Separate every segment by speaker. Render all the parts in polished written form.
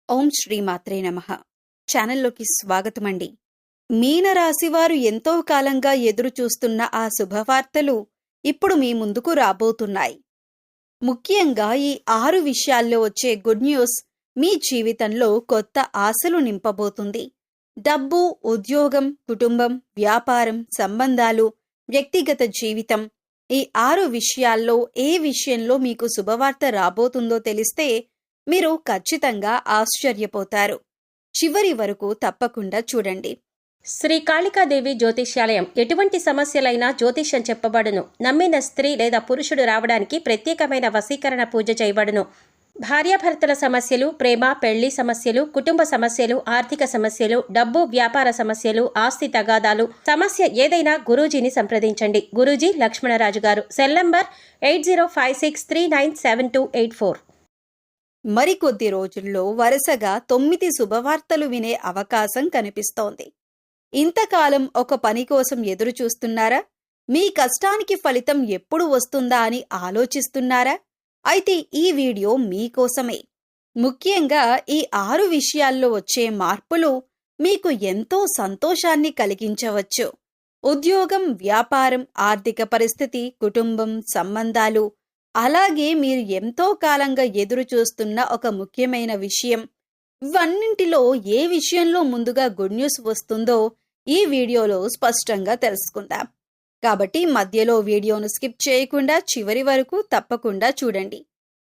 Speaker 1: ఓం శ్రీ మాత్రే నమః. ఛానల్లోకి స్వాగతమండి. మీనరాశివారు ఎంతో కాలంగా ఎదురు చూస్తున్న ఆ శుభవార్తలు ఇప్పుడు మీ ముందుకు రాబోతున్నాయి. ముఖ్యంగా ఈ 6 విషయాల్లో వచ్చే గుడ్ న్యూస్ మీ జీవితంలో కొత్త ఆశలు నింపబోతుంది. డబ్బు, ఉద్యోగం, కుటుంబం, వ్యాపారం, సంబంధాలు, వ్యక్తిగత జీవితం ఈ 6 విషయాల్లో ఏ విషయంలో మీకు శుభవార్త రాబోతుందో తెలిస్తే మీరు ఖచ్చితంగా ఆశ్చర్యపోతారు. చివరి వరకు తప్పకుండా చూడండి.
Speaker 2: శ్రీ కాళికాదేవి జ్యోతిష్యాలయం ఎటువంటి సమస్యలైనా జ్యోతిష్యం చెప్పబడును. నమ్మిన స్త్రీ లేదా పురుషుడు రావడానికి ప్రత్యేకమైన వశీకరణ పూజ చేయబడును. భార్యాభర్తల సమస్యలు, ప్రేమ, పెళ్లి సమస్యలు, కుటుంబ సమస్యలు, ఆర్థిక సమస్యలు, డబ్బు, వ్యాపార సమస్యలు, ఆస్తి తగాదాలు, సమస్య ఏదైనా గురూజీని సంప్రదించండి. గురూజీ లక్ష్మణరాజు గారు. Cell number 8056397284.
Speaker 1: మరికొద్ది రోజుల్లో వరుసగా 9 శుభవార్తలు వినే అవకాశం కనిపిస్తోంది. ఇంతకాలం ఒక పని కోసం ఎదురు చూస్తున్నారా? మీ కష్టానికి ఫలితం ఎప్పుడు వస్తుందా అని ఆలోచిస్తున్నారా? అయితే ఈ వీడియో మీకోసమే. ముఖ్యంగా ఈ 6 విషయాల్లో వచ్చే మార్పులు మీకు ఎంతో సంతోషాన్ని కలిగించవచ్చు. ఉద్యోగం, వ్యాపారం, ఆర్థిక పరిస్థితి, కుటుంబం, సంబంధాలు, అలాగే మీరు ఎంతో కాలంగా ఎదురు చూస్తున్న ఒక ముఖ్యమైన విషయం. ఇవన్నింటిలో ఏ విషయంలో ముందుగా గుడ్ న్యూస్ వస్తుందో ఈ వీడియోలో స్పష్టంగా తెలుసుకుందాం. కాబట్టి మధ్యలో వీడియోను స్కిప్ చేయకుండా చివరి వరకు తప్పకుండా చూడండి.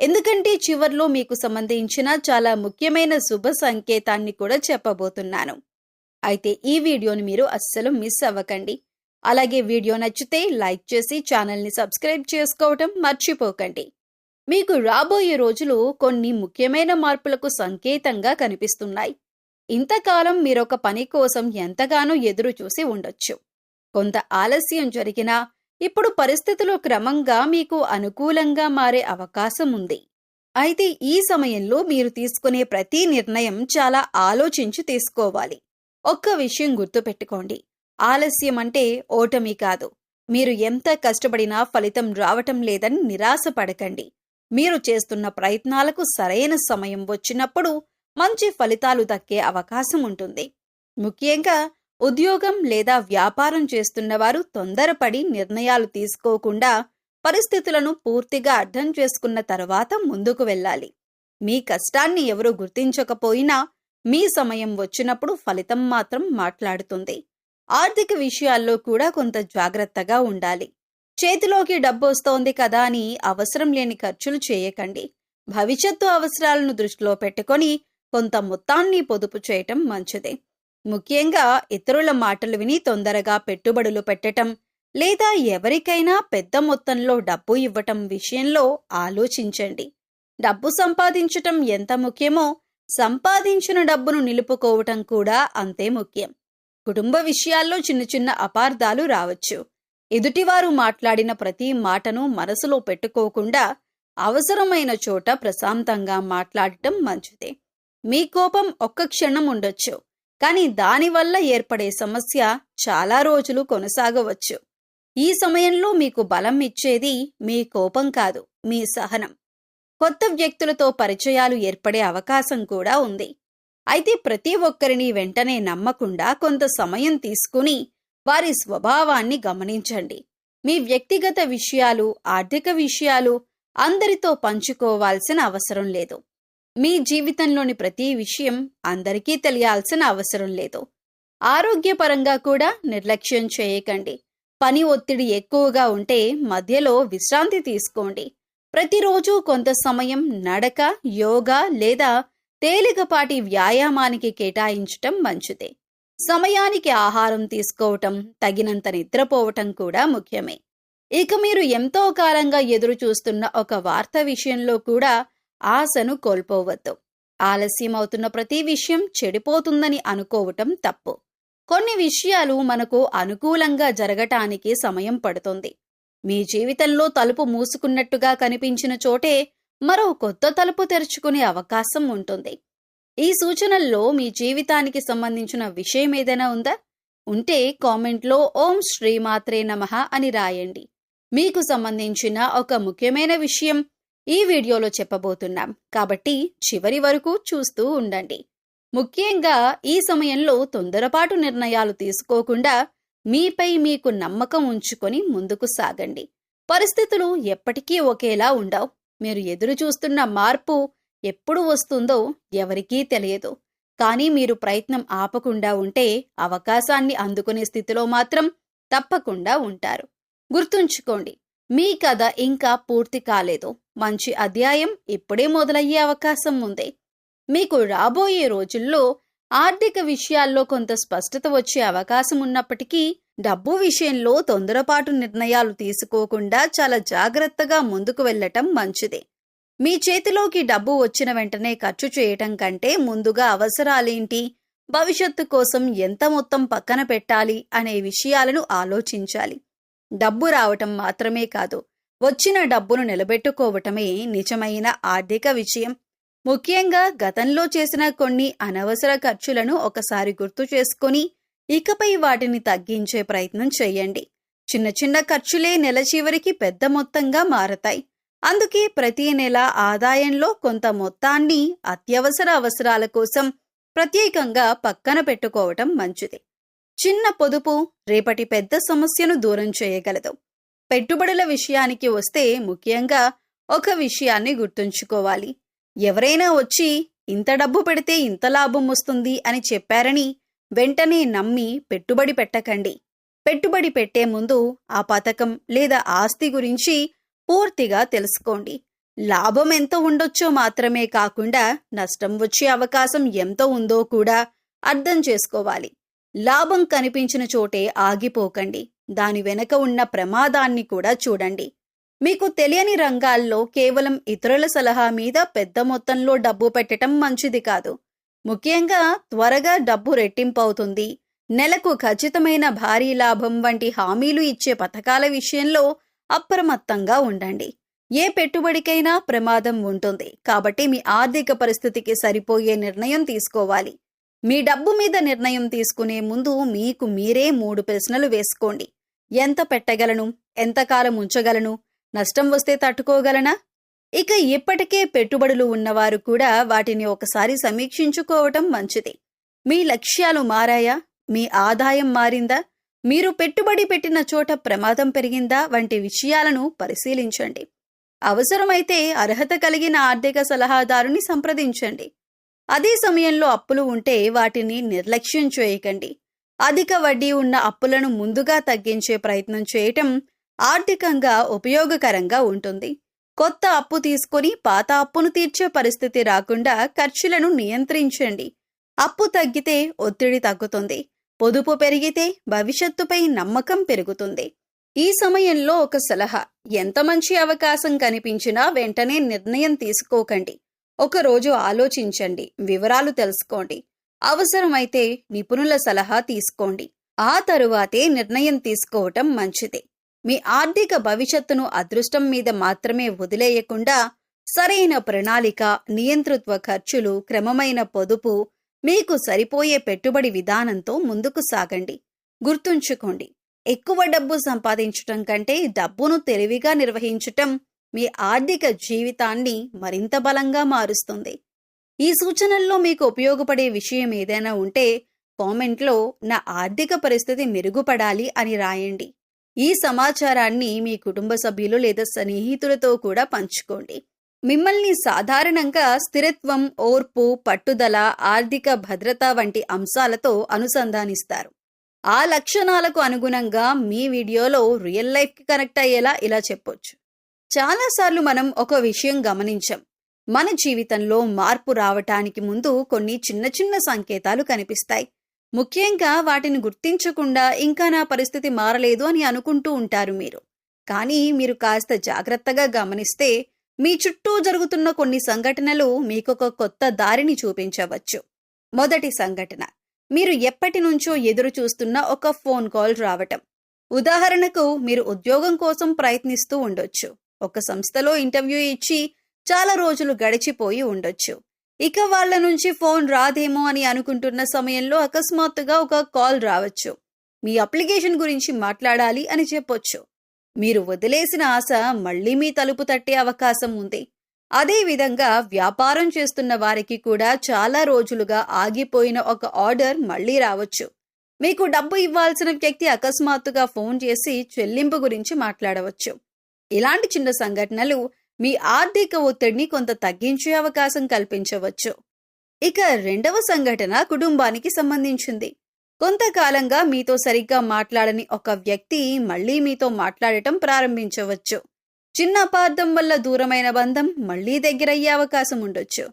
Speaker 1: ఎందుకంటే చివర్లో మీకు సంబంధించిన చాలా ముఖ్యమైన శుభ సంకేతాన్ని కూడా చెప్పబోతున్నాను. అయితే ఈ వీడియోని మీరు అస్సలు మిస్ అవ్వకండి. అలాగే వీడియో నచ్చితే లైక్ చేసి ఛానల్ని సబ్స్క్రైబ్ చేసుకోవటం మర్చిపోకండి. మీకు రాబోయే రోజులు కొన్ని ముఖ్యమైన మార్పులకు సంకేతంగా కనిపిస్తున్నాయి. ఇంతకాలం మీరొక పని కోసం ఎంతగానో ఎదురు చూసి ఉండొచ్చు. కొంత ఆలస్యం జరిగినా ఇప్పుడు పరిస్థితులు క్రమంగా మీకు అనుకూలంగా మారే అవకాశం ఉంది. అయితే ఈ సమయంలో మీరు తీసుకునే ప్రతి నిర్ణయం చాలా ఆలోచించి తీసుకోవాలి. ఒక్క విషయం గుర్తుపెట్టుకోండి. ఆలస్యం అంటే ఓటమి కాదు. మీరు ఎంత కష్టపడినా ఫలితం రావటం లేదని నిరాశపడకండి. మీరు చేస్తున్న ప్రయత్నాలకు సరైన సమయం వచ్చినప్పుడు మంచి ఫలితాలు దక్కే అవకాశం ఉంటుంది. ముఖ్యంగా ఉద్యోగం లేదా వ్యాపారం చేస్తున్నవారు తొందరపడి నిర్ణయాలు తీసుకోకుండా పరిస్థితులను పూర్తిగా అర్థం చేసుకున్న తర్వాత ముందుకు వెళ్ళాలి. మీ కష్టాన్ని ఎవరూ గుర్తించకపోయినా మీ సమయం వచ్చినప్పుడు ఫలితం మాత్రం మాట్లాడుతుంది. ఆర్థిక విషయాల్లో కూడా కొంత జాగ్రత్తగా ఉండాలి. చేతిలోకి డబ్బు వస్తోంది కదా అని అవసరం లేని ఖర్చులు చేయకండి. భవిష్యత్తు అవసరాలను దృష్టిలో పెట్టుకొని కొంత మొత్తాన్ని పొదుపు చేయటం మంచిదే. ముఖ్యంగా ఇతరుల మాటలు విని తొందరగా పెట్టుబడులు పెట్టటం లేదా ఎవరికైనా పెద్ద మొత్తంలో డబ్బు ఇవ్వటం విషయంలో ఆలోచించండి. డబ్బు సంపాదించటం ఎంత ముఖ్యమో సంపాదించిన డబ్బును నిలుపుకోవటం కూడా అంతే ముఖ్యం. కుటుంబ విషయాల్లో చిన్న చిన్న అపార్థాలు రావచ్చు. ఎదుటివారు మాట్లాడిన ప్రతి మాటను మనసులో పెట్టుకోకుండా అవసరమైన చోట ప్రశాంతంగా మాట్లాడటం మంచిదే. మీ కోపం ఒక్క క్షణం ఉండొచ్చు, కానీ దానివల్ల ఏర్పడే సమస్య చాలా రోజులు కొనసాగవచ్చు. ఈ సమయంలో మీకు బలం ఇచ్చేది మీ కోపం కాదు, మీ సహనం. కొత్త వ్యక్తులతో పరిచయాలు ఏర్పడే అవకాశం కూడా ఉంది. అయితే ప్రతి ఒక్కరిని వెంటనే నమ్మకుండా కొంత సమయం తీసుకుని వారి స్వభావాన్ని గమనించండి. మీ వ్యక్తిగత విషయాలు, ఆర్థిక విషయాలు అందరితో పంచుకోవాల్సిన అవసరం లేదు. మీ జీవితంలోని ప్రతి విషయం అందరికీ తెలియాల్సిన అవసరం లేదు. ఆరోగ్యపరంగా కూడా నిర్లక్ష్యం చేయకండి. పని ఒత్తిడి ఎక్కువగా ఉంటే మధ్యలో విశ్రాంతి తీసుకోండి. ప్రతిరోజు కొంత సమయం నడక, యోగా లేదా తేలికపాటి వ్యాయామానికి కేటాయించటం మంచిదే. సమయానికి ఆహారం తీసుకోవటం, తగినంత నిద్రపోవటం కూడా ముఖ్యమే. ఇక మీరు ఎంతో కాలంగా ఎదురు చూస్తున్న ఒక వార్త విషయంలో కూడా ఆశను కోల్పోవద్దు. ఆలస్యం అవుతున్న ప్రతి విషయం చెడిపోతుందని అనుకోవటం తప్పు. కొన్ని విషయాలు మనకు అనుకూలంగా జరగటానికి సమయం పడుతుంది. మీ జీవితంలో తలుపు మూసుకున్నట్టుగా కనిపించిన చోటే మరో కొత్త తలుపు తెరుచుకునే అవకాశం ఉంటుంది. ఈ సూచనల్లో మీ జీవితానికి సంబంధించిన విషయం ఏదైనా ఉందా? ఉంటే కామెంట్లో ఓం శ్రీ మాత్రే నమః అని రాయండి. మీకు సంబంధించిన ఒక ముఖ్యమైన విషయం ఈ వీడియోలో చెప్పబోతున్నాం కాబట్టి చివరి వరకు చూస్తూ ఉండండి. ముఖ్యంగా ఈ సమయంలో తొందరపాటు నిర్ణయాలు తీసుకోకుండా మీపై మీకు నమ్మకం ఉంచుకొని ముందుకు సాగండి. పరిస్థితులు ఎప్పటికీ ఒకేలా ఉండవు. మీరు ఎదురు చూస్తున్న మార్పు ఎప్పుడు వస్తుందో ఎవరికీ తెలియదు. కానీ మీరు ప్రయత్నం ఆపకుండా ఉంటే అవకాశాన్ని అందుకునే స్థితిలో మాత్రం తప్పకుండా ఉంటారు. గుర్తుంచుకోండి, మీ కథ ఇంకా పూర్తి కాలేదు. మంచి అధ్యాయం ఇప్పుడే మొదలయ్యే అవకాశం ఉంది. మీకు రాబోయే రోజుల్లో ఆర్థిక విషయాల్లో కొంత స్పష్టత వచ్చే అవకాశం ఉన్నప్పటికీ డబ్బు విషయంలో తొందరపాటు నిర్ణయాలు తీసుకోకుండా చాలా జాగ్రత్తగా ముందుకు వెళ్ళటం మంచిది. మీ చేతిలోకి డబ్బు వచ్చిన వెంటనే ఖర్చు చేయటం కంటే ముందుగా అవసరాలేంటి, భవిష్యత్తు కోసం ఎంత మొత్తం పక్కన పెట్టాలి అనే విషయాలను ఆలోచించాలి. డబ్బు రావటం మాత్రమే కాదు, వచ్చిన డబ్బును నిలబెట్టుకోవటమే నిజమైన ఆర్థిక విజయం. ముఖ్యంగా గతంలో చేసిన కొన్ని అనవసర ఖర్చులను ఒకసారి గుర్తు చేసుకొని ఇకపై వాటిని తగ్గించే ప్రయత్నం చేయండి. చిన్న చిన్న ఖర్చులే నెల చివరికి పెద్ద మొత్తంగా మారతాయి. అందుకే ప్రతి నెల ఆదాయంలో కొంత మొత్తాన్ని అత్యవసర అవసరాల కోసం ప్రత్యేకంగా పక్కన పెట్టుకోవటం మంచిది. చిన్న పొదుపు రేపటి పెద్ద సమస్యను దూరం చేయగలదు. పెట్టుబడుల విషయానికి వస్తే ముఖ్యంగా ఒక విషయాన్ని గుర్తుంచుకోవాలి. ఎవరైనా వచ్చి ఇంత డబ్బు పెడితే ఇంత లాభం వస్తుంది అని చెప్పారని వెంటనే నమ్మి పెట్టుబడి పెట్టకండి. పెట్టుబడి పెట్టే ముందు ఆ పథకం లేదా ఆస్తి గురించి పూర్తిగా తెలుసుకోండి. లాభం ఎంత ఉండొచ్చో మాత్రమే కాకుండా నష్టం వచ్చే అవకాశం ఎంత ఉందో కూడా అర్థం చేసుకోవాలి. లాభం కనిపించిన చోటే ఆగిపోకండి. దాని వెనక ఉన్న ప్రమాదాన్ని కూడా చూడండి. మీకు తెలియని రంగాల్లో కేవలం ఇతరుల సలహా మీద పెద్ద మొత్తంలో డబ్బు పెట్టడం మంచిది కాదు. ముఖ్యంగా త్వరగా డబ్బు రెట్టింపవుతుంది, నెలకు ఖచ్చితమైన భారీ లాభం వంటి హామీలు ఇచ్చే పథకాల విషయంలో అప్రమత్తంగా ఉండండి. ఏ పెట్టుబడికైనా ప్రమాదం ఉంటుంది కాబట్టి మీ ఆర్థిక పరిస్థితికి సరిపోయే నిర్ణయం తీసుకోవాలి. మీ డబ్బు మీద నిర్ణయం తీసుకునే ముందు మీకు మీరే 3 ప్రశ్నలు వేసుకోండి. ఎంత పెట్టగలను, ఎంతకాలం ఉంచగలను, నష్టం వస్తే తట్టుకోగలనా? ఇక ఇప్పటికే పెట్టుబడులు ఉన్నవారు కూడా వాటిని ఒకసారి సమీక్షించుకోవటం మంచిది. మీ లక్ష్యాలు మారాయా? మీ ఆదాయం మారిందా? మీరు పెట్టుబడి పెట్టిన చోట ప్రమాదం పెరిగిందా వంటి విషయాలను పరిశీలించండి. అవసరమైతే అర్హత కలిగిన ఆర్థిక సలహాదారుని సంప్రదించండి. అదే సమయంలో అప్పులు ఉంటే వాటిని నిర్లక్ష్యం చేయకండి. అధిక వడ్డీ ఉన్న అప్పులను ముందుగా తగ్గించే ప్రయత్నం చేయటం ఆర్థికంగా ఉపయోగకరంగా ఉంటుంది. కొత్త అప్పు తీసుకొని పాత అప్పును తీర్చే పరిస్థితి రాకుండా ఖర్చులను నియంత్రించండి. అప్పు తగ్గితే ఒత్తిడి తగ్గుతుంది. పొదుపు పెరిగితే భవిష్యత్తుపై నమ్మకం పెరుగుతుంది. ఈ సమయంలో ఒక సలహా, ఎంత మంచి అవకాశం కనిపించినా వెంటనే నిర్ణయం తీసుకోకండి. ఒకరోజు ఆలోచించండి, వివరాలు తెలుసుకోండి. అవసరమైతే నిపుణుల సలహా తీసుకోండి. ఆ తరువాతే నిర్ణయం తీసుకోవటం మంచిది. మీ ఆర్థిక భవిష్యత్తును అదృష్టం మీద మాత్రమే వదిలేయకుండా సరైన ప్రణాళిక, నియంతృత్వ ఖర్చులు, క్రమమైన పొదుపు, మీకు సరిపోయే పెట్టుబడి విధానంతో ముందుకు సాగండి. గుర్తుంచుకోండి, ఎక్కువ డబ్బు సంపాదించటం కంటే డబ్బును తెలివిగా నిర్వహించటం మీ ఆర్థిక జీవితాన్ని మరింత బలంగా మారుస్తుంది. ఈ సూచనల్లో మీకు ఉపయోగపడే విషయం ఏదైనా ఉంటే కామెంట్లో నా ఆర్థిక పరిస్థితి మెరుగుపడాలి అని రాయండి. ఈ సమాచారాన్ని మీ కుటుంబ సభ్యులు లేదా స్నేహితులతో కూడా పంచుకోండి. మిమ్మల్ని సాధారణంగా స్థిరత్వం, ఓర్పు, పట్టుదల, ఆర్థిక భద్రత వంటి అంశాలతో అనుసంధానిస్తారు. ఆ లక్షణాలకు అనుగుణంగా మీ వీడియోలో రియల్ లైఫ్కి కనెక్ట్ అయ్యేలా ఇలా చెప్పొచ్చు. చాలాసార్లు మనం ఒక విషయం గమనించాం. మన జీవితంలో మార్పు రావటానికి ముందు కొన్ని చిన్న చిన్న సంకేతాలు కనిపిస్తాయి. ముఖ్యంగా వాటిని గుర్తించకుండా ఇంకా నా పరిస్థితి మారలేదు అని అనుకుంటూ ఉంటారు మీరు. కానీ మీరు కాస్త జాగ్రత్తగా గమనిస్తే మీ చుట్టూ జరుగుతున్న కొన్ని సంఘటనలు మీకొక కొత్త దారిని చూపించవచ్చు. మొదటి సంఘటన, మీరు ఎప్పటి నుంచో ఎదురు చూస్తున్న ఒక ఫోన్ కాల్ రావటం. ఉదాహరణకు, మీరు ఉద్యోగం కోసం ప్రయత్నిస్తూ ఉండొచ్చు. ఒక సంస్థలో ఇంటర్వ్యూ ఇచ్చి చాలా రోజులు గడిచిపోయి ఉండొచ్చు. ఇక వాళ్ళ నుంచి ఫోన్ రాదేమో అని అనుకుంటున్న సమయంలో అకస్మాత్తుగా ఒక కాల్ రావచ్చు. మీ అప్లికేషన్ గురించి మాట్లాడాలి అని చెప్పొచ్చు. మీరు వదిలేసిన ఆశ మళ్ళీ మీ తలుపు తట్టే అవకాశం ఉంది. అదేవిధంగా వ్యాపారం చేస్తున్న వారికి కూడా చాలా రోజులుగా ఆగిపోయిన ఒక ఆర్డర్ మళ్ళీ రావచ్చు. మీకు డబ్బు ఇవ్వాల్సిన వ్యక్తి అకస్మాత్తుగా ఫోన్ చేసి చెల్లింపు గురించి మాట్లాడవచ్చు. ఇలాంటి చిన్న సంఘటనలు మీ ఆర్థిక ఒత్తిడిని కొంత తగ్గించే అవకాశం కల్పించవచ్చు. ఇక రెండవ సంఘటన కుటుంబానికి సంబంధించింది. కొంతకాలంగా మీతో సరిగ్గా మాట్లాడని ఒక వ్యక్తి మళ్ళీ మీతో మాట్లాడటం ప్రారంభించవచ్చు. చిన్న అపార్థం వల్ల దూరమైన బంధం మళ్ళీ దగ్గరయ్యే అవకాశం ఉండొచ్చు.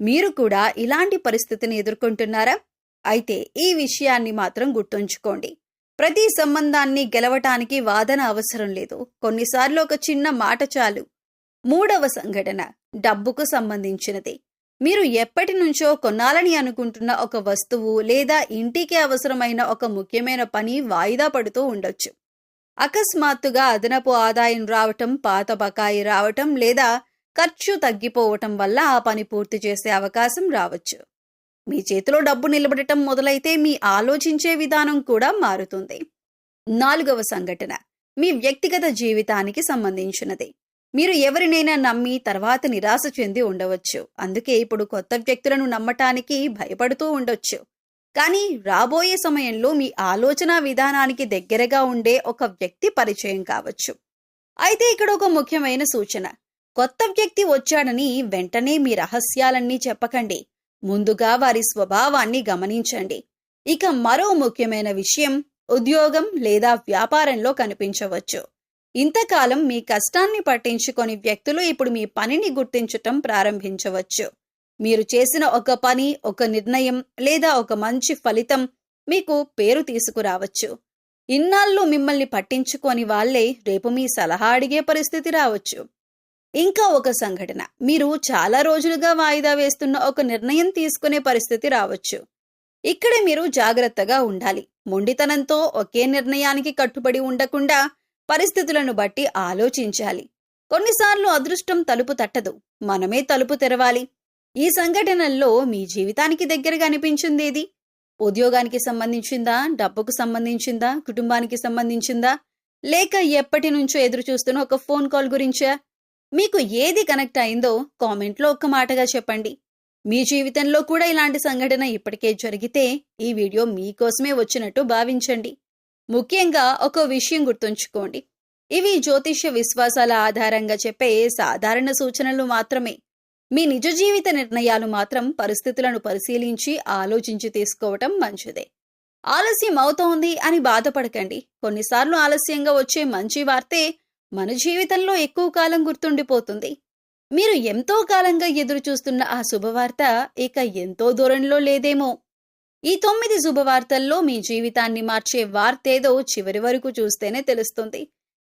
Speaker 1: మీరు కూడా ఇలాంటి పరిస్థితిని ఎదుర్కొంటున్నారా? అయితే ఈ విషయాన్ని మాత్రం గుర్తుంచుకోండి. ప్రతి సంబంధాన్ని గెలవటానికి వాదన అవసరం లేదు. కొన్నిసార్లు ఒక చిన్న మాట చాలు. మూడవ సంఘటన డబ్బుకు సంబంధించినది. మీరు ఎప్పటి నుంచో కొనాలని అనుకుంటున్న ఒక వస్తువు లేదా ఇంటికి అవసరమైన ఒక ముఖ్యమైన పని వాయిదా పడుతూ ఉండొచ్చు. అకస్మాత్తుగా అదనపు ఆదాయం రావటం, పాత బకాయి రావటం లేదా ఖర్చు తగ్గిపోవటం వల్ల ఆ పని పూర్తి చేసే అవకాశం రావచ్చు. మీ చేతిలో డబ్బు నిలబడటం మొదలైతే మీ ఆలోచించే విధానం కూడా మారుతుంది. నాలుగవ సంఘటన మీ వ్యక్తిగత జీవితానికి సంబంధించినది. మీరు ఎవరినైనా నమ్మి తర్వాత నిరాశ చెంది ఉండవచ్చు. అందుకే ఇప్పుడు కొత్త వ్యక్తులను నమ్మటానికి భయపడుతూ ఉండొచ్చు. కానీ రాబోయే సమయంలో మీ ఆలోచన విధానానికి దగ్గరగా ఉండే ఒక వ్యక్తి పరిచయం కావచ్చు. అయితే ఇక్కడ ఒక ముఖ్యమైన సూచన. కొత్త వ్యక్తి వచ్చాడని వెంటనే మీ రహస్యాలన్నీ చెప్పకండి. ముందుగా వారి స్వభావాన్ని గమనించండి. ఇక మరో ముఖ్యమైన విషయం, ఉద్యోగం లేదా వ్యాపారంలో కనిపించవచ్చు. ఇంతకాలం మీ కష్టాన్ని పట్టించుకొని వ్యక్తులు ఇప్పుడు మీ పనిని గుర్తించటం ప్రారంభించవచ్చు. మీరు చేసిన ఒక పని, ఒక నిర్ణయం లేదా ఒక మంచి ఫలితం మీకు పేరు తీసుకురావచ్చు. ఇన్నాళ్ళు మిమ్మల్ని పట్టించుకొని వాళ్లే రేపు మీ సలహా అడిగే పరిస్థితి రావచ్చు. ఇంకా ఒక సంఘటన, మీరు చాలా రోజులుగా వాయిదా వేస్తున్న ఒక నిర్ణయం తీసుకునే పరిస్థితి రావచ్చు. ఇక్కడ మీరు జాగ్రత్తగా ఉండాలి. మొండితనంతో ఒకే నిర్ణయానికి కట్టుబడి ఉండకుండా పరిస్థితులను బట్టి ఆలోచించాలి. కొన్నిసార్లు అదృష్టం తలుపు తట్టదు, మనమే తలుపు తెరవాలి. ఈ సంఘటనల్లో మీ జీవితానికి దగ్గరగా అనిపించిందేది? ఉద్యోగానికి సంబంధించిందా, డబ్బుకు సంబంధించిందా, కుటుంబానికి సంబంధించిందా, లేక ఎప్పటి నుంచో ఎదురు చూస్తున్న ఒక ఫోన్ కాల్ గురించా? మీకు ఏది కనెక్ట్ అయిందో కామెంట్లో ఒక్క మాటగా చెప్పండి. మీ జీవితంలో కూడా ఇలాంటి సంఘటన ఇప్పటికే జరిగితే ఈ వీడియో మీకోసమే వచ్చినట్టు భావించండి. ముఖ్యంగా ఒక విషయం గుర్తుంచుకోండి, ఇవి జ్యోతిష్య విశ్వాసాల ఆధారంగా చెప్పే సాధారణ సూచనలు మాత్రమే. మీ నిజ జీవిత నిర్ణయాలు మాత్రం పరిస్థితులను పరిశీలించి ఆలోచించి తీసుకోవటం మంచిదే. ఆలస్యం అవుతోంది అని బాధపడకండి. కొన్నిసార్లు ఆలస్యంగా వచ్చే మంచి వార్తే మన జీవితంలో ఎక్కువ కాలం గుర్తుండిపోతుంది. మీరు ఎంతో కాలంగా ఎదురు చూస్తున్న ఆ శుభవార్త ఇక ఎంతో దూరంలో లేదేమో. ఈ 9 శుభవార్తల్లో మీ జీవితాన్ని మార్చే వార్తేదో చివరి వరకు చూస్తేనే తెలుస్తుంది.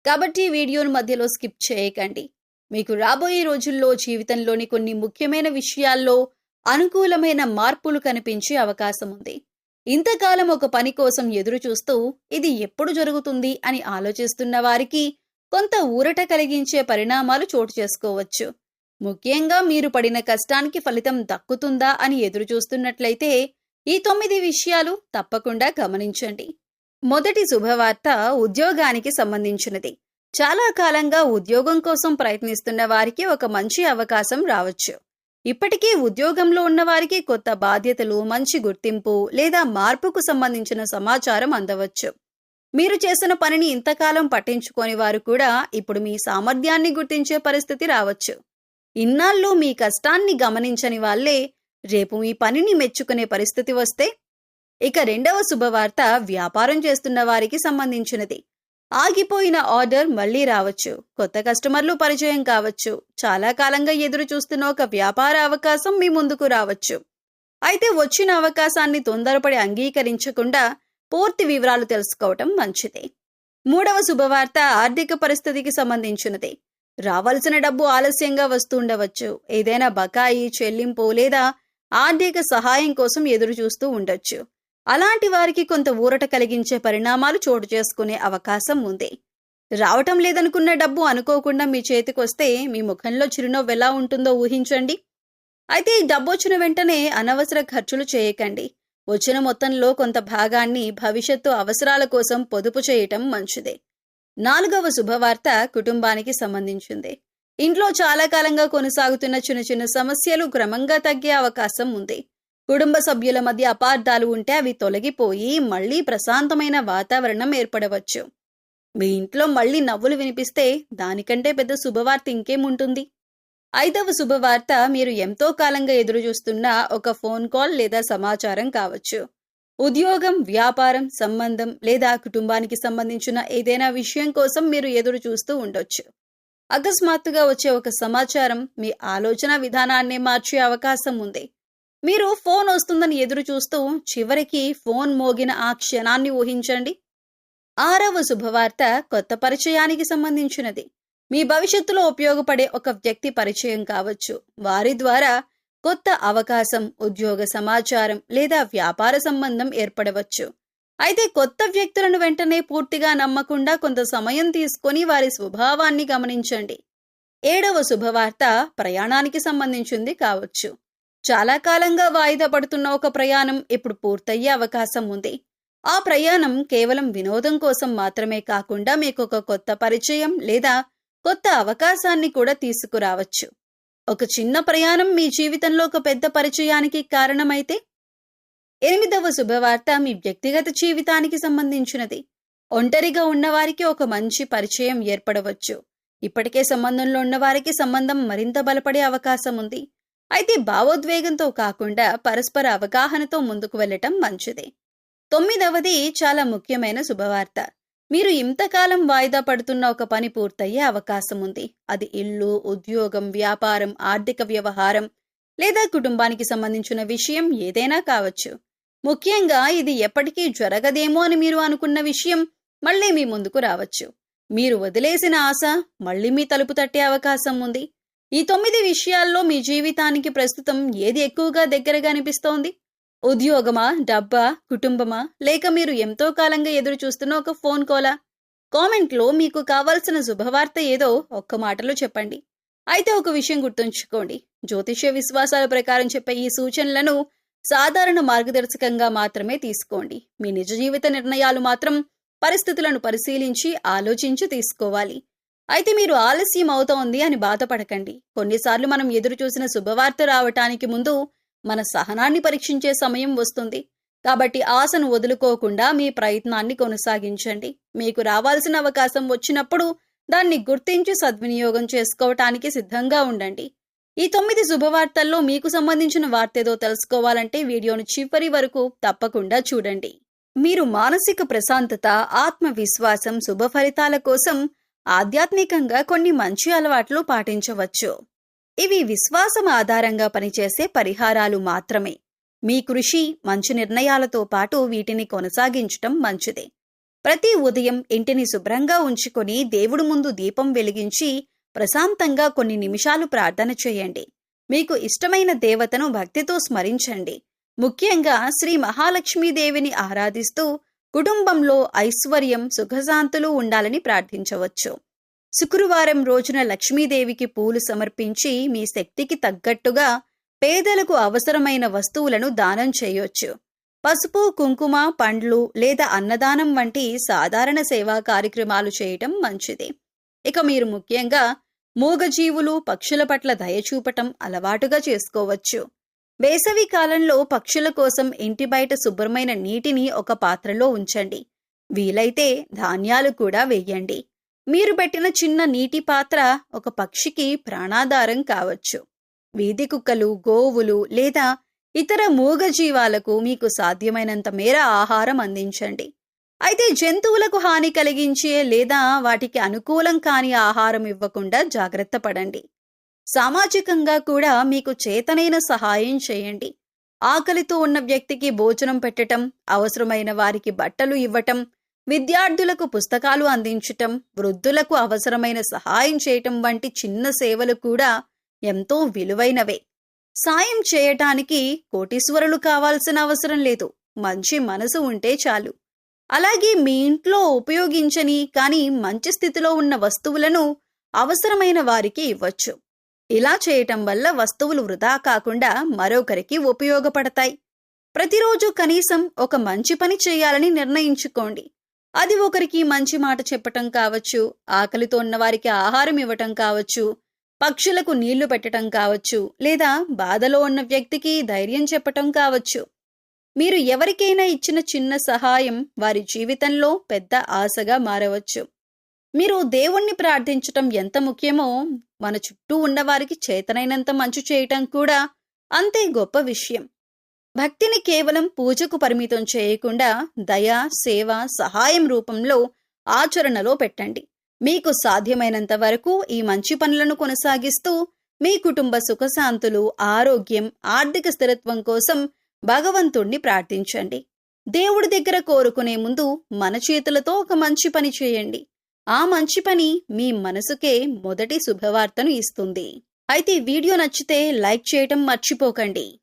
Speaker 1: కాబట్టి వీడియోను మధ్యలో స్కిప్ చేయకండి. మీకు రాబోయే రోజుల్లో జీవితంలోని కొన్ని ముఖ్యమైన విషయాల్లో అనుకూలమైన మార్పులు కనిపించే అవకాశం ఉంది. ఇంతకాలం ఒక పని కోసం ఎదురు చూస్తూ ఇది ఎప్పుడు జరుగుతుంది అని ఆలోచిస్తున్న వారికి కొంత ఊరట కలిగించే పరిణామాలు చోటు చేసుకోవచ్చు. ముఖ్యంగా మీరు పడిన కష్టానికి ఫలితం దక్కుతుందా అని ఎదురు చూస్తున్నట్లయితే ఈ 9 విషయాలు తప్పకుండా గమనించండి. మొదటి శుభవార్త ఉద్యోగానికి సంబంధించినది. చాలా కాలంగా ఉద్యోగం కోసం ప్రయత్నిస్తున్న వారికి ఒక మంచి అవకాశం రావచ్చు. ఇప్పటికీ ఉద్యోగంలో ఉన్న వారికి కొత్త బాధ్యతలు, మంచి గుర్తింపు లేదా మార్పుకు సంబంధించిన సమాచారం అందవచ్చు. మీరు చేసిన పనిని ఇంతకాలం పట్టించుకోని వారు కూడా ఇప్పుడు మీ సామర్థ్యాన్ని గుర్తించే పరిస్థితి రావచ్చు. ఇన్నాళ్ళు మీ కష్టాన్ని గమనించని వాళ్లే రేపు మీ పనిని మెచ్చుకునే పరిస్థితి వస్తే. ఇక రెండవ శుభవార్త వ్యాపారం చేస్తున్న వారికి సంబంధించినది. ఆగిపోయిన ఆర్డర్ మళ్లీ రావచ్చు. కొత్త కస్టమర్లు పరిచయం కావచ్చు. చాలా కాలంగా ఎదురు చూస్తున్న ఒక వ్యాపార అవకాశం మీ ముందుకు రావచ్చు. అయితే వచ్చిన అవకాశాన్ని తొందరపడి అంగీకరించకుండా పూర్తి వివరాలు తెలుసుకోవటం మంచిదే. మూడవ శుభవార్త ఆర్థిక పరిస్థితికి సంబంధించినది. రావాల్సిన డబ్బు ఆలస్యంగా వస్తుండవచ్చు. ఏదైనా బకాయి, చెల్లింపు లేదా ఆర్థిక సహాయం కోసం ఎదురు చూస్తూ ఉండొచ్చు. అలాంటి వారికి కొంత ఊరట కలిగించే పరిణామాలు చోటు చేసుకునే అవకాశం ఉంది. రావటం లేదనుకున్న డబ్బు అనుకోకుండా మీ చేతికొస్తే మీ ముఖంలో చిరునవ్వు ఎలా ఉంటుందో ఊహించండి. అయితే ఈ డబ్బు వచ్చిన వెంటనే అనవసర ఖర్చులు చేయకండి. వచ్చిన మొత్తంలో కొంత భాగాన్ని భవిష్యత్తు అవసరాల కోసం పొదుపు చేయటం మంచిదే. 4వ శుభవార్త కుటుంబానికి సంబంధించింది. ఇంట్లో చాలా కాలంగా కొనసాగుతున్న చిన్న చిన్న సమస్యలు క్రమంగా తగ్గే అవకాశం ఉంది. కుటుంబ సభ్యుల మధ్య అపార్థాలు ఉంటే అవి తొలగిపోయి మళ్లీ ప్రశాంతమైన వాతావరణం ఏర్పడవచ్చు. మీ ఇంట్లో మళ్లీ నవ్వులు వినిపిస్తే దానికంటే పెద్ద శుభవార్త ఇంకేముంటుంది? 5వ శుభవార్త మీరు ఎంతో కాలంగా ఎదురుచూస్తున్న ఒక ఫోన్ కాల్ లేదా సమాచారం కావచ్చు. ఉద్యోగం, వ్యాపారం, సంబంధం లేదా కుటుంబానికి సంబంధించిన ఏదైనా విషయం కోసం మీరు ఎదురు చూస్తూ ఉండొచ్చు. అకస్మాత్తుగా వచ్చే ఒక సమాచారం మీ ఆలోచన విధానాన్నే మార్చే అవకాశం ఉంది. మీరు ఫోన్ వస్తుందని ఎదురు చూస్తూ చివరికి ఫోన్ మోగిన ఆ క్షణాన్ని ఊహించండి. 6వ శుభవార్త కొత్త పరిచయానికి సంబంధించినది. మీ భవిష్యత్తులో ఉపయోగపడే ఒక వ్యక్తి పరిచయం కావచ్చు. వారి ద్వారా కొత్త అవకాశం, ఉద్యోగ సమాచారం లేదా వ్యాపార సంబంధం ఏర్పడవచ్చు. అయితే కొత్త వ్యక్తులను వెంటనే పూర్తిగా నమ్మకుండా కొంత సమయం తీసుకొని వారి స్వభావాన్ని గమనించండి. 7వ శుభవార్త ప్రయాణానికి సంబంధించింది కావచ్చు. చాలా కాలంగా వాయిదా పడుతున్న ఒక ప్రయాణం ఇప్పుడు పూర్తయ్యే అవకాశం ఉంది. ఆ ప్రయాణం కేవలం వినోదం కోసం మాత్రమే కాకుండా మీకు ఒక కొత్త పరిచయం లేదా కొత్త అవకాశాన్ని కూడా తీసుకురావచ్చు. ఒక చిన్న ప్రయాణం మీ జీవితంలో ఒక పెద్ద పరిచయానికి కారణమైతే 8వ శుభవార్త మీ వ్యక్తిగత జీవితానికి సంబంధించినది. ఒంటరిగా ఉన్నవారికి ఒక మంచి పరిచయం ఏర్పడవచ్చు. ఇప్పటికే సంబంధంలో ఉన్నవారికి సంబంధం మరింత బలపడే అవకాశం ఉంది. అయితే భావోద్వేగంతో కాకుండా పరస్పర అవగాహనతో ముందుకు వెళ్ళటం మంచిది. 9వది చాలా ముఖ్యమైన శుభవార్త. మీరు ఇంతకాలం వాయిదా పడుతున్న ఒక పని పూర్తయ్యే అవకాశం ఉంది. అది ఇల్లు, ఉద్యోగం, వ్యాపారం, ఆర్థిక వ్యవహారం లేదా కుటుంబానికి సంబంధించిన విషయం ఏదైనా కావచ్చు. ముఖ్యంగా ఇది ఎప్పటికీ జరగదేమో అని మీరు అనుకున్న విషయం మళ్లీ మీ ముందుకు రావచ్చు. మీరు వదిలేసిన ఆశ మళ్లీ మీ తలుపు తట్టే అవకాశం ఉంది. ఈ 9 విషయాల్లో మీ జీవితానికి ప్రస్తుతం ఏది ఎక్కువగా దగ్గరగా అనిపిస్తోంది? ఉద్యోగమా, డబ్బా, కుటుంబమా, లేక మీరు ఎంతో కాలంగా ఎదురు చూస్తున్న ఒక ఫోన్ కాలా? కామెంట్లో మీకు కావాల్సిన శుభవార్త ఏదో ఒక్క మాటలో చెప్పండి. అయితే ఒక విషయం గుర్తుంచుకోండి, జ్యోతిష్య విశ్వాసాల ప్రకారం చెప్పే ఈ సూచనలను సాధారణ మార్గదర్శకంగా మాత్రమే తీసుకోండి. మీ నిజ జీవిత నిర్ణయాలు మాత్రం పరిస్థితులను పరిశీలించి ఆలోచించి తీసుకోవాలి. అయితే మీరు ఆలస్యం అవుతోంది అని బాధపడకండి. కొన్నిసార్లు మనం ఎదురు చూసిన శుభవార్త రావటానికి ముందు మన సహనాన్ని పరీక్షించే సమయం వస్తుంది. కాబట్టి ఆశను వదులుకోకుండా మీ ప్రయత్నాన్ని కొనసాగించండి. మీకు రావాల్సిన అవకాశం వచ్చినప్పుడు దాన్ని గుర్తించి సద్వినియోగం చేసుకోవటానికి సిద్ధంగా ఉండండి. ఈ 9 శుభవార్తల్లో మీకు సంబంధించిన వార్తేదో తెలుసుకోవాలంటే వీడియోను చివరి వరకు తప్పకుండా చూడండి. మీరు మానసిక ప్రశాంతత, ఆత్మవిశ్వాసం, శుభ ఫలితాల కోసం ఆధ్యాత్మికంగా కొన్ని మంచి అలవాట్లు పాటించవచ్చు. ఇవి విశ్వాసం ఆధారంగా పనిచేసే పరిహారాలు మాత్రమే. మీ కృషి, మంచి నిర్ణయాలతో పాటు వీటిని కొనసాగించటం మంచిదే. ప్రతి ఉదయం ఇంటిని శుభ్రంగా ఉంచుకొని దేవుడి ముందు దీపం వెలిగించి ప్రశాంతంగా కొన్ని నిమిషాలు ప్రార్థన చేయండి. మీకు ఇష్టమైన దేవతను భక్తితో స్మరించండి. ముఖ్యంగా శ్రీ మహాలక్ష్మీదేవిని ఆరాధిస్తూ కుటుంబంలో ఐశ్వర్యం, సుఖశాంతులు ఉండాలని ప్రార్థించవచ్చు. శుక్రవారం రోజున లక్ష్మీదేవికి పూలు సమర్పించి మీ శక్తికి తగ్గట్టుగా పేదలకు అవసరమైన వస్తువులను దానం చేయొచ్చు. పసుపు, కుంకుమ, పండ్లు లేదా అన్నదానం వంటి సాధారణ సేవా కార్యక్రమాలు చేయటం మంచిది. ఇక మీరు ముఖ్యంగా మూగజీవులు, పక్షుల పట్ల దయ చూపటం అలవాటుగా చేసుకోవచ్చు. వేసవి కాలంలో పక్షుల కోసం ఇంటి బయట శుభ్రమైన నీటిని ఒక పాత్రలో ఉంచండి. వీలైతే ధాన్యాలు కూడా వేయండి. మీరు పెట్టిన చిన్న నీటి పాత్ర ఒక పక్షికి ప్రాణాధారం కావచ్చు. వీధి కుక్కలు, గోవులు లేదా ఇతర మూగజీవాలకు మీకు సాధ్యమైనంత మేర ఆహారం అందించండి. అయితే జంతువులకు హాని కలిగించే లేదా వాటికి అనుకూలం కాని ఆహారం ఇవ్వకుండా జాగ్రత్త పడండి. సామాజికంగా కూడా మీకు చేతనైన సహాయం చేయండి. ఆకలితో ఉన్న వ్యక్తికి భోజనం పెట్టటం, అవసరమైన వారికి బట్టలు ఇవ్వటం, విద్యార్థులకు పుస్తకాలు అందించటం, వృద్ధులకు అవసరమైన సహాయం చేయటం వంటి చిన్న సేవలు కూడా ఎంతో విలువైనవే. సాయం చేయటానికి కోటీశ్వరులు కావాల్సిన అవసరం లేదు. మంచి మనసు ఉంటే చాలు. అలాగే మీ ఇంట్లో ఉపయోగించని కానీ మంచి స్థితిలో ఉన్న వస్తువులను అవసరమైన వారికి ఇవ్వచ్చు. ఇలా చేయటం వల్ల వస్తువులు వృధా కాకుండా మరొకరికి ఉపయోగపడతాయి. ప్రతిరోజు కనీసం ఒక మంచి పని చేయాలని నిర్ణయించుకోండి. అది ఒకరికి మంచి మాట చెప్పటం కావచ్చు, ఆకలితో ఉన్నవారికి ఆహారం ఇవ్వటం కావచ్చు, పక్షులకు నీళ్లు పెట్టటం కావచ్చు, లేదా బాధలో ఉన్న వ్యక్తికి ధైర్యం చెప్పటం కావచ్చు. మీరు ఎవరికైనా ఇచ్చిన చిన్న సహాయం వారి జీవితంలో పెద్ద ఆశగా మారవచ్చు. మీరు దేవుణ్ణి ప్రార్థించటం ఎంత ముఖ్యమో, మన చుట్టూ ఉన్నవారికి చేతనైనంత మంచి చేయటం కూడా అంతే గొప్ప విషయం. భక్తిని కేవలం పూజకు పరిమితం చేయకుండా దయ, సేవ, సహాయం రూపంలో ఆచరణలో పెట్టండి. మీకు సాధ్యమైనంత వరకు ఈ మంచి పనులను కొనసాగిస్తూ మీ కుటుంబ సుఖశాంతులు, ఆరోగ్యం, ఆర్థిక స్థిరత్వం కోసం భగవంతుణ్ణి ప్రార్థించండి. దేవుడి దగ్గర కోరుకునే ముందు మన చేతులతో ఒక మంచి పని చేయండి. ఆ మంచి పని మీ మనసుకే మొదటి శుభవార్తను ఇస్తుంది. అయితే ఈ వీడియో నచ్చితే లైక్ చేయటం మర్చిపోకండి.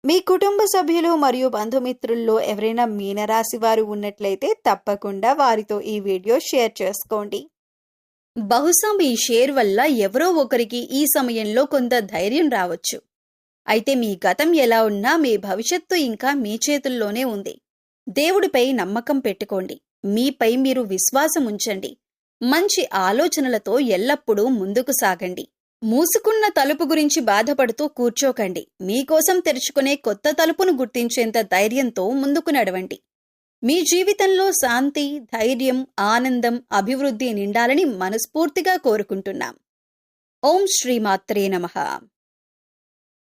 Speaker 1: మీ కుటుంబ సభ్యులు మరియు బంధుమిత్రుల్లో ఎవరైనా మీనరాశి వారు ఉన్నట్లయితే తప్పకుండా వారితో ఈ వీడియో షేర్ చేసుకోండి. బహుశా మీ షేర్ వల్ల ఎవరో ఒకరికి ఈ సమయంలో కొంత ధైర్యం రావచ్చు. అయితే మీ గతం ఎలా ఉన్నా మీ భవిష్యత్తు ఇంకా మీ చేతుల్లోనే ఉంది. దేవుడిపై నమ్మకం పెట్టుకోండి. మీపై మీరు విశ్వాసం ఉంచండి. మంచి ఆలోచనలతో ఎల్లప్పుడూ ముందుకు సాగండి. మూసుకున్న తలుపు గురించి బాధపడుతూ కూర్చోకండి. మీకోసం తెరుచుకునే కొత్త తలుపును గుర్తించేంత ధైర్యంతో ముందుకు నడవండి. మీ జీవితంలో శాంతి, ధైర్యం, ఆనందం, అభివృద్ధి నిండాలని మనస్ఫూర్తిగా కోరుకుంటున్నాం. ఓం శ్రీమాత్రే నమః.